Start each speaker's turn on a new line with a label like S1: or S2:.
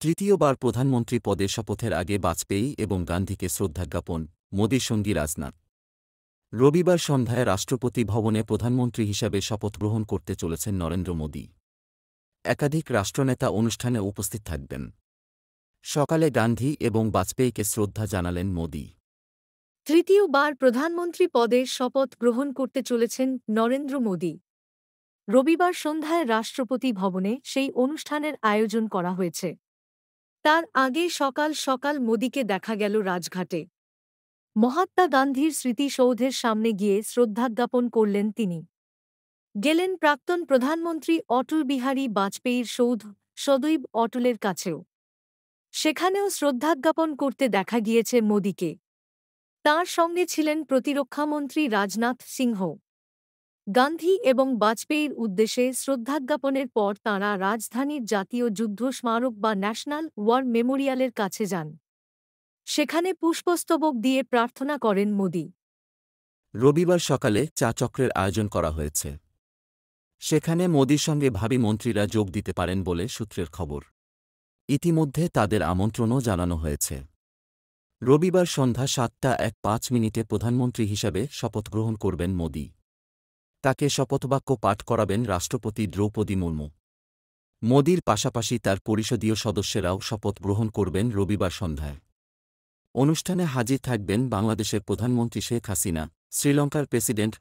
S1: তৃতীয়বার প্রধানমন্ত্রী পদে শপথের আগে বাজপেয়ী এবং গান্ধীকে শ্রদ্ধাজ্ঞাপন, মোদির সঙ্গী রাজনাথ। রবিবার সন্ধ্যায় রাষ্ট্রপতি ভবনে প্রধানমন্ত্রী হিসাবে শপথ গ্রহণ করতে চলেছেন নরেন্দ্র মোদি। একাধিক রাষ্ট্রনেতা অনুষ্ঠানে উপস্থিত থাকবেন। সকালে গান্ধী এবং বাজপেয়ীকে শ্রদ্ধা জানালেন মোদি।
S2: তৃতীয়বার প্রধানমন্ত্রী পদে শপথ গ্রহণ করতে চলেছেন নরেন্দ্র মোদি। রবিবার সন্ধ্যায় রাষ্ট্রপতি ভবনে সেই অনুষ্ঠানের আয়োজন করা হয়েছে। তার আগে সকাল সকাল মোদিকে দেখা গেল রাজঘাটে। মহাত্মা গান্ধীর স্মৃতিসৌধের সামনে গিয়ে শ্রদ্ধাজ্ঞাপন করলেন তিনি। গেলেন প্রাক্তন প্রধানমন্ত্রী অটল বিহারী বাজপেয়ীর সৌধ সদৈব অটলের কাছেও। সেখানেও শ্রদ্ধাজ্ঞাপন করতে দেখা গিয়েছে মোদিকে। তাঁর সঙ্গে ছিলেন প্রতিরক্ষামন্ত্রী রাজনাথ সিংহ। গান্ধী এবং বাজপেয়ীর উদ্দেশ্যে শ্রদ্ধাজ্ঞাপনের পর তাঁরা রাজধানীর জাতীয় যুদ্ধ স্মারক বা ন্যাশনাল ওয়ার মেমোরিয়ালের কাছে যান। সেখানে পুষ্পস্তবক দিয়ে প্রার্থনা করেন মোদি।
S1: রবিবার সকালে চা চক্রের আয়োজন করা হয়েছে। সেখানে মোদির সঙ্গে ভাবী মন্ত্রীরা যোগ দিতে পারেন বলে সূত্রের খবর। ইতিমধ্যে তাদের আমন্ত্রণও জানানো হয়েছে। রবিবার সন্ধ্যা ৭টা ৫ প্রধানমন্ত্রী হিসাবে শপথ গ্রহণ করবেন মোদি। তাকে শপথবাক্য পাঠ করাবেন রাষ্ট্রপতি দ্রৌপদী মুর্মু। মোদির পাশাপাশি তার পরিষদীয় সদস্যরাও শপথ গ্রহণ করবেন রবিবার সন্ধ্যায়। অনুষ্ঠানে হাজির থাকবেন বাংলাদেশের প্রধানমন্ত্রী শেখ হাসিনা, শ্রীলঙ্কার প্রেসিডেন্ট